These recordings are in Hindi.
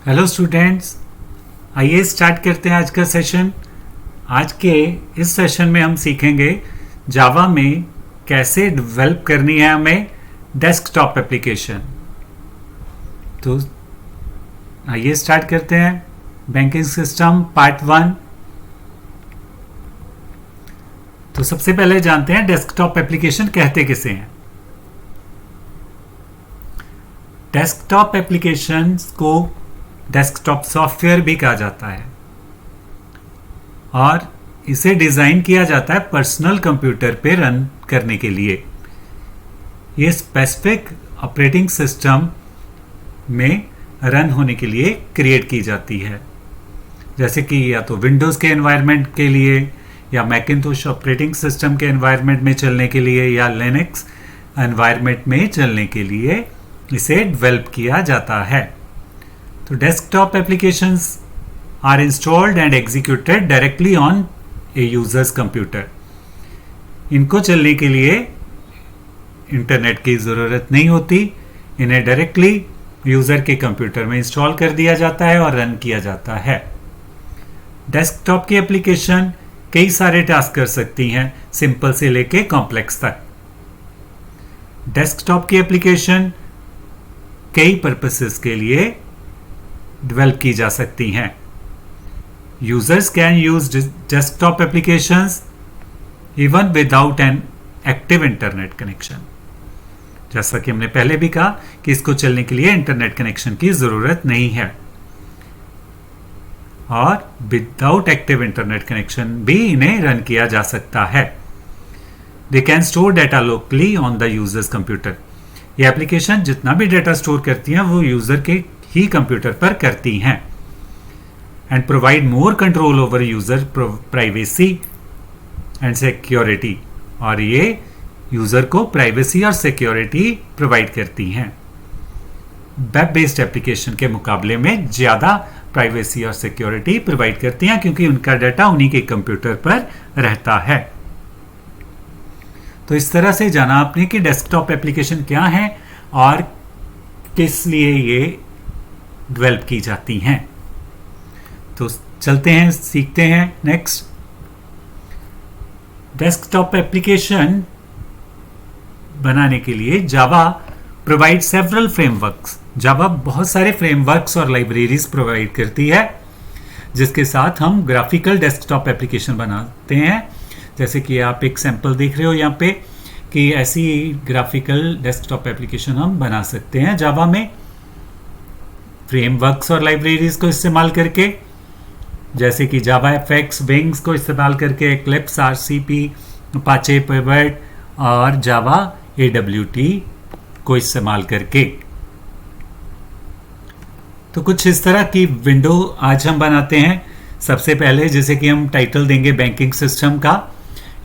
हेलो स्टूडेंट्स, आइए स्टार्ट करते हैं आज का सेशन। आज के इस सेशन में हम सीखेंगे जावा में कैसे डेवलप करनी है हमें डेस्कटॉप एप्लीकेशन। तो आइए स्टार्ट करते हैं। Banking system part 1। तो सबसे पहले जानते हैं डेस्कटॉप एप्लीकेशन कहते किसे हैं। डेस्कटॉप एप्लीकेशंस को डेस्कटॉप सॉफ्टवेयर भी कहा जाता है और इसे डिज़ाइन किया जाता है पर्सनल कंप्यूटर पे रन करने के लिए। ये स्पेसिफिक ऑपरेटिंग सिस्टम में रन होने के लिए क्रिएट की जाती है, जैसे कि या तो विंडोज़ के एनवायरनमेंट के लिए या मैकिन्टोश ऑपरेटिंग सिस्टम के एनवायरनमेंट में चलने के लिए या लिनक्स एनवायरनमेंट में चलने के लिए इसे डेवलप किया जाता है। तो desktop applications are installed and executed directly on a user's computer. इनको चलने के लिए इंटरनेट की ज़रूरत नहीं होती, इन्हें डायरेक्टली यूज़र के कंप्यूटर में इंस्टॉल कर दिया जाता है और रन किया जाता है। डेस्कटॉप की एप्लीकेशन कई सारे टास्क कर सकती हैं, सिंपल से लेके कॉम्प्लेक्स तक। डेस्कटॉप की एप्लीकेशन कई पर्पसेस के लिए डेवलप की जा सकती हैं। Users can use desktop applications even without an active internet connection. जैसा कि हमने पहले भी कहा कि इसको चलने के लिए इंटरनेट कनेक्शन की जरूरत नहीं है और विदाउट एक्टिव इंटरनेट कनेक्शन भी इन्हें रन किया जा सकता है। They can store data locally on the users computer. ये एप्लीकेशन जितना भी डेटा स्टोर करती हैं वो यूजर के ही कंप्यूटर पर करती हैं। And provide more control over user privacy and security. और ये यूजर को प्राइवेसी और सिक्योरिटी प्रोवाइड करती हैं। वेब बेस्ड एप्लीकेशन के मुकाबले में ज़्यादा प्राइवेसी और सिक्योरिटी प्रोवाइड करती हैं क्योंकि उनका डाटा उन्हीं के कंप्यूटर पर रहता है। तो इस तरह से जाना आपने कि डेस्कटॉप एप्लीकेशन क्या है और किस लिए ये डेवलप की जाती हैं। तो चलते हैं, सीखते हैं नेक्स्ट। डेस्कटॉप एप्लीकेशन बनाने के लिए जावा प्रोवाइड सेवरल फ्रेमवर्क्स। जावा बहुत सारे फ्रेमवर्क्स और लाइब्रेरीज प्रोवाइड करती है जिसके साथ हम ग्राफिकल डेस्कटॉप एप्लीकेशन बनाते हैं। जैसे कि आप एक सैंपल देख रहे हो यहाँ पे कि ऐसी ग्राफिकल डेस्कटॉप एप्लीकेशन हम बना सकते हैं जावा में फ्रेमवर्क्स और लाइब्रेरीज को इस्तेमाल करके, जैसे कि जावा एफएक्स, विंग्स को इस्तेमाल करके, एक्लिप्स, आरसीपी, अपाचे पिवट और जावा एडब्ल्यूटी को इस्तेमाल करके। तो कुछ इस तरह की विंडो आज हम बनाते हैं। सबसे पहले जैसे कि हम टाइटल देंगे बैंकिंग सिस्टम का।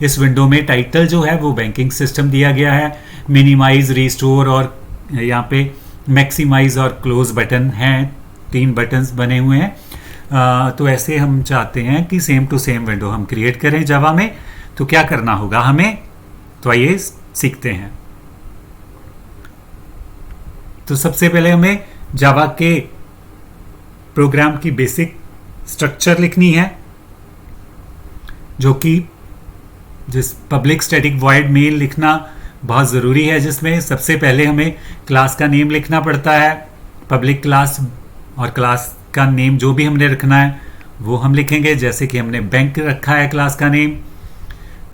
इस विंडो में टाइटल जो है वो बैंकिंग सिस्टम दिया गया है। मिनिमाइज, रिस्टोर और यहाँ पे मैक्सिमाइज और क्लोज बटन हैं, 3 बटन्स बने हुए हैं। तो ऐसे हम चाहते हैं कि सेम टू सेम विंडो हम क्रिएट करें जावा में। तो क्या करना होगा हमें, तो आइए सीखते हैं। तो सबसे पहले हमें जावा के प्रोग्राम की बेसिक स्ट्रक्चर लिखनी है, जो कि जिस पब्लिक स्टैटिक वॉइड मेन लिखना बहुत ज़रूरी है, जिसमें सबसे पहले हमें क्लास का नेम लिखना पड़ता है। पब्लिक क्लास और क्लास का नेम जो भी हमने रखना है वो हम लिखेंगे, जैसे कि हमने बैंक रखा है क्लास का नेम।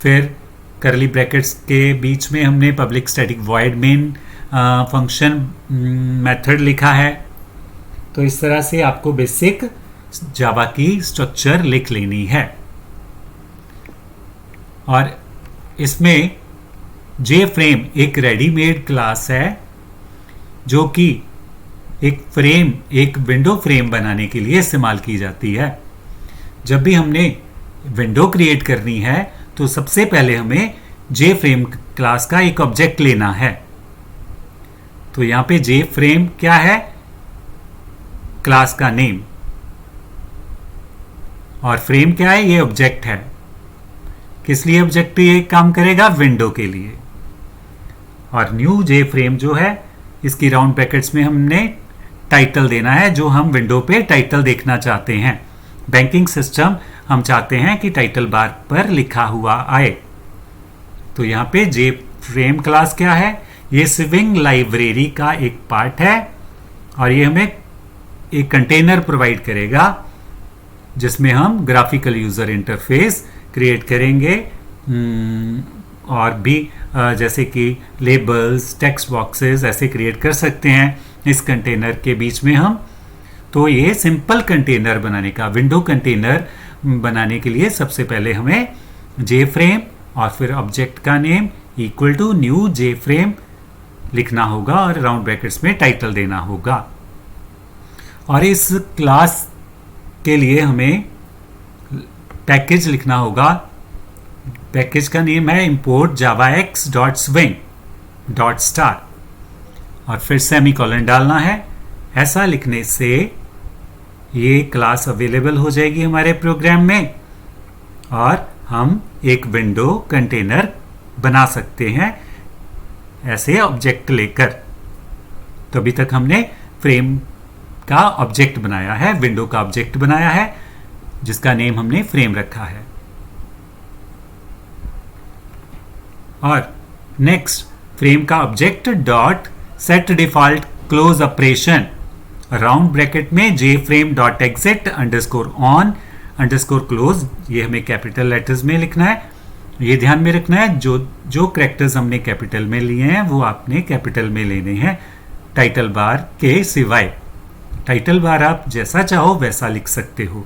फिर करली ब्रैकेट्स के बीच में हमने public static void main function method लिखा है। तो इस तरह से आपको बेसिक जावा की स्ट्रक्चर लिख लेनी है। और इसमें जे फ्रेम एक रेडीमेड क्लास है जो कि एक विंडो फ्रेम बनाने के लिए इस्तेमाल की जाती है। जब भी हमने विंडो क्रिएट करनी है तो सबसे पहले हमें जे फ्रेम क्लास का एक ऑब्जेक्ट लेना है। तो यहां पे जे फ्रेम क्या है, क्लास का नेम, और फ्रेम क्या है, ये ऑब्जेक्ट है। किस लिए ऑब्जेक्ट ये काम करेगा, विंडो के लिए। और न्यू जे फ्रेम जो है इसकी राउंड ब्रैकेट्स में हमने टाइटल देना है जो हम विंडो पे टाइटल देखना चाहते हैं। बैंकिंग सिस्टम हम चाहते हैं कि टाइटल बार पर लिखा हुआ आए। तो यहाँ पे जे फ्रेम क्लास क्या है, ये स्विंग लाइब्रेरी का एक पार्ट है और ये हमें एक कंटेनर प्रोवाइड करेगा जिसमें हम ग्राफिकल यूजर इंटरफेस क्रिएट करेंगे और भी जैसे कि लेबल्स, टेक्स्ट बॉक्सेस ऐसे क्रिएट कर सकते हैं इस कंटेनर के बीच में हम। तो ये सिंपल कंटेनर बनाने का, विंडो कंटेनर बनाने के लिए सबसे पहले हमें जे फ्रेम और फिर ऑब्जेक्ट का name equal to new J frame लिखना होगा और राउंड ब्रैकेट्स में टाइटल देना होगा। और इस क्लास के लिए हमें पैकेज लिखना होगा। पैकेज का नेम है import javax.swing.star और फिर सेमीकोलन डालना है। ऐसा लिखने से ये क्लास अवेलेबल हो जाएगी हमारे प्रोग्राम में और हम एक विंडो कंटेनर बना सकते हैं ऐसे ऑब्जेक्ट लेकर। तो अभी तक हमने फ्रेम का ऑब्जेक्ट बनाया है, विंडो का ऑब्जेक्ट बनाया है जिसका नेम हमने फ्रेम रखा है। और नेक्स्ट फ्रेम का object dot set default close operation round bracket में J frame dot exit underscore on underscore close, ये हमें कैपिटल लेटर्स में लिखना है। ये ध्यान में रखना है जो कैरेक्टर्स हमने कैपिटल में लिए हैं वो आपने कैपिटल में लेने हैं टाइटल बार के सिवाय। टाइटल बार आप जैसा चाहो वैसा लिख सकते हो,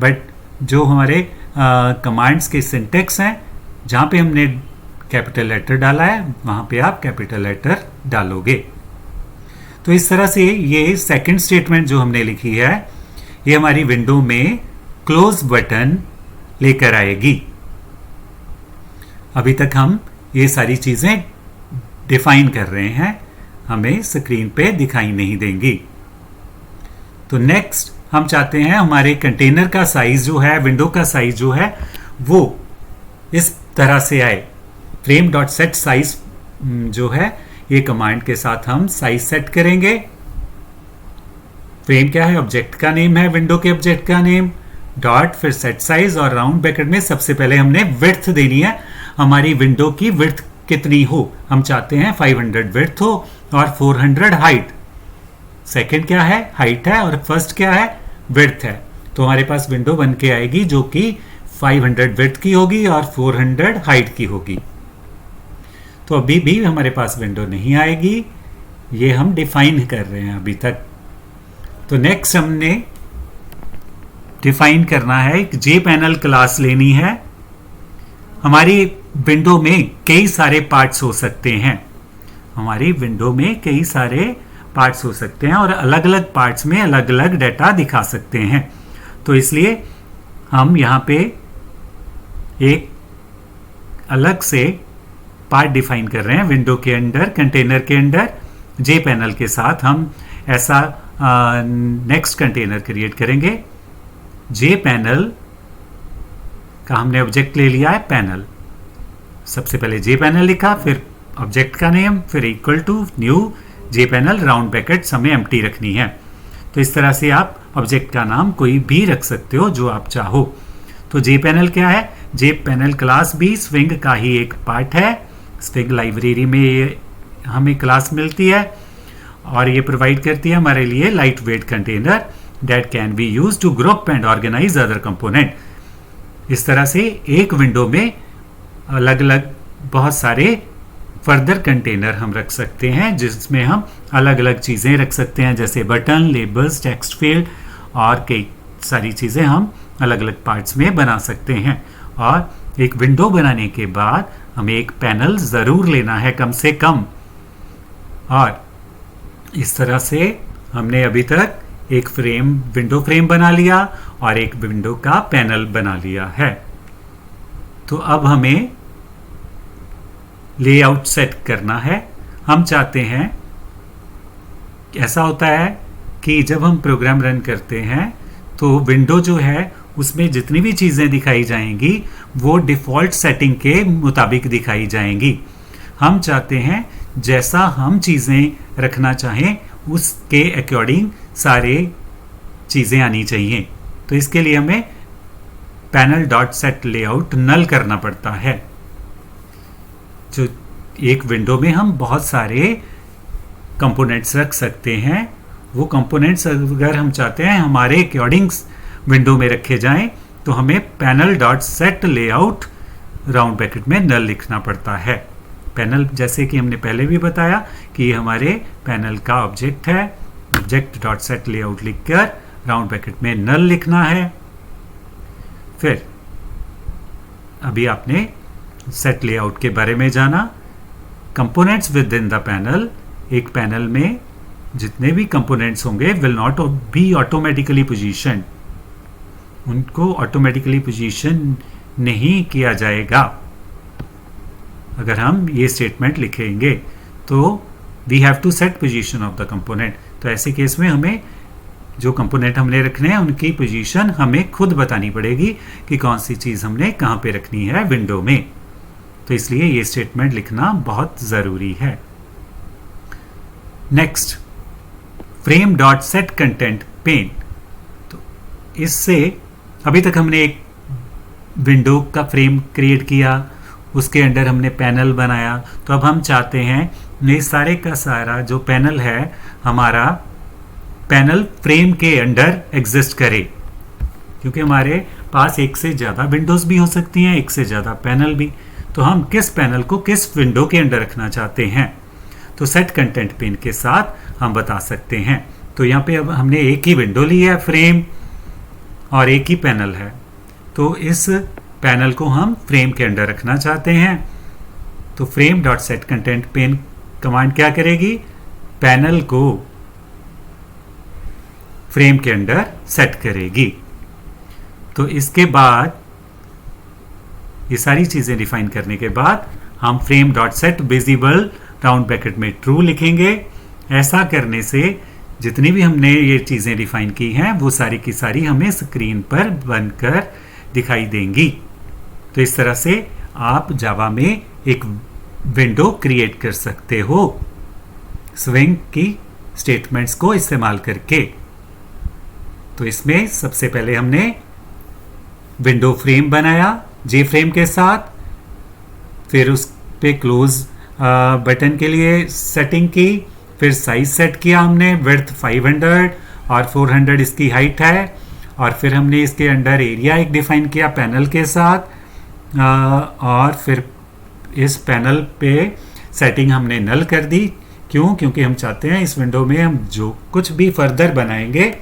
बट जो हमारे कमांड्स के सिंटेक्स हैं जहाँ पे हमने कैपिटल लेटर डाला है वहाँ पे आप कैपिटल लेटर डालोगे। तो इस तरह से ये सेकंड स्टेटमेंट जो हमने लिखी है ये हमारी विंडो में क्लोज बटन लेकर आएगी। अभी तक हम ये सारी चीज़ें डिफाइन कर रहे हैं, हमें स्क्रीन पे दिखाई नहीं देंगी। तो नेक्स्ट हम चाहते हैं हमारे कंटेनर का साइज जो है, विंडो का साइज जो है वो इस तरह से आए। फ्रेम डॉट सेट साइज जो है ये कमांड के साथ हम साइज सेट करेंगे। फ्रेम क्या है, ऑब्जेक्ट का नेम है, विंडो के ऑब्जेक्ट का नेम डॉट फिर सेट साइज और राउंड ब्रैकेट में सबसे पहले हमने विड्थ देनी है। हमारी विंडो की विड्थ कितनी हो, हम चाहते हैं 500 विड्थ हो और 400 हाइट। सेकंड क्या है, हाइट है और फर्स्ट क्या है, विड्थ है। तो हमारे पास विंडो बन के आएगी जो कि 500 विड्थ की होगी और 400 हाइट की होगी। तो अभी भी हमारे पास विंडो नहीं आएगी, ये हम डिफाइन कर रहे हैं अभी तक। तो नेक्स्ट हमने डिफाइन करना है एक जे पैनल क्लास लेनी है। हमारी विंडो में कई सारे पार्ट्स हो सकते हैं, हमारी विंडो में कई सारे पार्ट्स हो सकते हैं और अलग अलग पार्ट्स में अलग अलग डाटा दिखा सकते हैं। तो इसलिए हम यहाँ पे एक अलग से पार्ट डिफाइन कर रहे हैं विंडो के अंदर, कंटेनर के अंदर जे पैनल के साथ हम ऐसा नेक्स्ट कंटेनर क्रिएट करेंगे। जे पैनल का हमने ऑब्जेक्ट ले लिया है पैनल। सबसे पहले जे पैनल लिखा, फिर ऑब्जेक्ट का नेम, फिर equal to new J panel round brackets हमें एम्प्टी रखनी है। तो इस तरह से आप ऑब्जेक्ट का नाम कोई भी रख सकते हो जो आप चाहो। तो जे पैनल क्या है, जे पैनल क्लास भी स्विंग का ही एक पार्ट है। स्विंग लाइब्रेरी में ये हमें क्लास मिलती है और ये प्रोवाइड करती है हमारे लिए light weight container that can be use to group and organize other component. इस तरह से एक विंडो में अलग अलग बहुत सारे फर्दर कंटेनर हम रख सकते हैं जिसमें हम अलग अलग चीज़ें रख सकते हैं, जैसे बटन, लेबल्स, टेक्स्ट फील्ड और कई सारी चीज़ें हम अलग अलग पार्ट्स में बना सकते हैं। और एक विंडो बनाने के बाद हमें एक पैनल ज़रूर लेना है कम से कम। और इस तरह से हमने अभी तक एक फ्रेम, विंडो फ्रेम बना लिया और एक विंडो का पैनल बना लिया है। तो अब हमें लेआउट सेट करना है। हम चाहते हैं, ऐसा होता है कि जब हम प्रोग्राम रन करते हैं तो विंडो जो है उसमें जितनी भी चीज़ें दिखाई जाएंगी वो डिफ़ॉल्ट सेटिंग के मुताबिक दिखाई जाएंगी। हम चाहते हैं जैसा हम चीज़ें रखना चाहें उसके अकॉर्डिंग सारे चीज़ें आनी चाहिए। तो इसके लिए हमें पैनल डॉट सेट लेआउट नल करना पड़ता है। जो एक विंडो में हम बहुत सारे कंपोनेंट्स रख सकते हैं, वो कंपोनेंट्स अगर हम चाहते हैं हमारे अकॉर्डिंग्स विंडो में रखे जाएं तो हमें panel dot set layout round bracket में नल लिखना पड़ता है। पैनल, जैसे कि हमने पहले भी बताया कि ये हमारे पैनल का ऑब्जेक्ट है। ऑब्जेक्ट डॉट सेट लेआउट लिखकर राउंड ब्रैकेट में नल लिखना है। फिर अभी आपने सेट लेआउट के बारे में जाना। Components within the panel, एक पैनल में जितने भी कंपोनेंट्स होंगे will not be automatically position, उनको ऑटोमेटिकली पोजीशन नहीं किया जाएगा। अगर हम ये स्टेटमेंट लिखेंगे तो we have to set position of the component, तो ऐसे केस में हमें जो कंपोनेंट हमने रखने हैं उनकी पोजीशन हमें खुद बतानी पड़ेगी कि कौन सी चीज़ हमने कहाँ पे रखनी है विंडो में। तो इसलिए ये स्टेटमेंट लिखना बहुत ज़रूरी है। Next, frame dot set content pane. तो इससे अभी तक हमने एक विंडो का फ्रेम क्रिएट किया, उसके अंदर हमने पैनल बनाया। तो अब हम चाहते हैं ये सारे का सारा जो पैनल है हमारा पैनल फ्रेम के अंदर एग्जिस्ट करे, क्योंकि हमारे पास एक से ज़्यादा विंडोज़ भी हो सकती हैं, एक से ज़्यादा पैनल भी। तो हम किस पैनल को किस विंडो के अंदर रखना चाहते हैं तो सेट कंटेंट पेन के साथ हम बता सकते हैं। तो यहाँ पे अब हमने एक ही विंडो ली है फ्रेम और एक ही पैनल है, तो इस पैनल को हम फ्रेम के अंदर रखना चाहते हैं। तो frame dot set content pane command क्या करेगी, पैनल को फ्रेम के अंदर सेट करेगी। तो इसके बाद ये सारी चीजें डिफाइन करने के बाद हम frame dot set visible round bracket में ट्रू लिखेंगे। ऐसा करने से जितनी भी हमने ये चीजें डिफाइन की हैं वो सारी की सारी हमें स्क्रीन पर बनकर दिखाई देंगी। तो इस तरह से आप जावा में एक विंडो क्रिएट कर सकते हो स्विंग की स्टेटमेंट्स को इस्तेमाल करके। तो इसमें सबसे पहले हमने विंडो फ्रेम बनाया जे फ्रेम के साथ, फिर उस पे क्लोज बटन के लिए सेटिंग की, फिर साइज सेट किया हमने, विड्थ 500 और 400 इसकी हाइट है, और फिर हमने इसके अंडर एरिया एक डिफाइन किया पैनल के साथ, और फिर इस पैनल पे सेटिंग हमने नल कर दी। क्यों? क्योंकि हम चाहते हैं इस विंडो में हम जो कुछ भी फर्दर बनाएंगे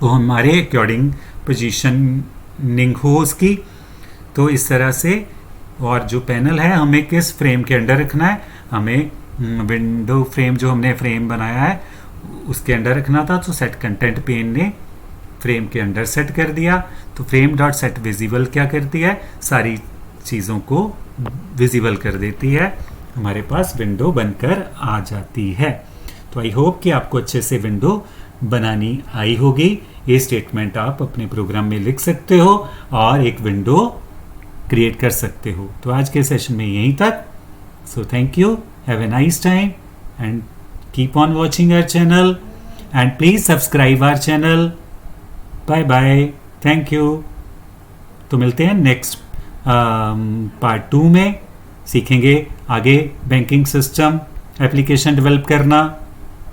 वो हमारे अकॉर्डिंग पोजीशनिंग हो उसकी। तो इस तरह से, और जो पैनल है हमें किस फ्रेम के अंदर रखना है, हमें विंडो फ्रेम जो हमने फ्रेम बनाया है उसके अंदर रखना था। तो सेट कंटेंट पेन ने फ्रेम के अंदर सेट कर दिया। तो फ्रेम डॉट सेट विजिबल क्या करती है, सारी चीज़ों को विजिबल कर देती है, हमारे पास विंडो बनकर आ जाती है। तो आई होप कि आपको अच्छे से विंडो बनानी आई होगी। ये स्टेटमेंट आप अपने प्रोग्राम में लिख सकते हो और एक विंडो क्रिएट कर सकते हो। तो आज के सेशन में यहीं तक। So thank you, have a nice time and keep on watching our channel and please subscribe our channel. Bye bye, thank you. तो मिलते हैं नेक्स्ट पार्ट 2 में, सीखेंगे आगे बैंकिंग सिस्टम एप्लीकेशन डेवलप करना।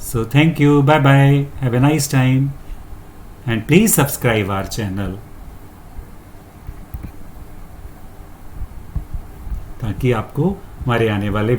So thank you, bye bye, have a nice time and please subscribe our channel, ताकि आपको हमारे आने वाले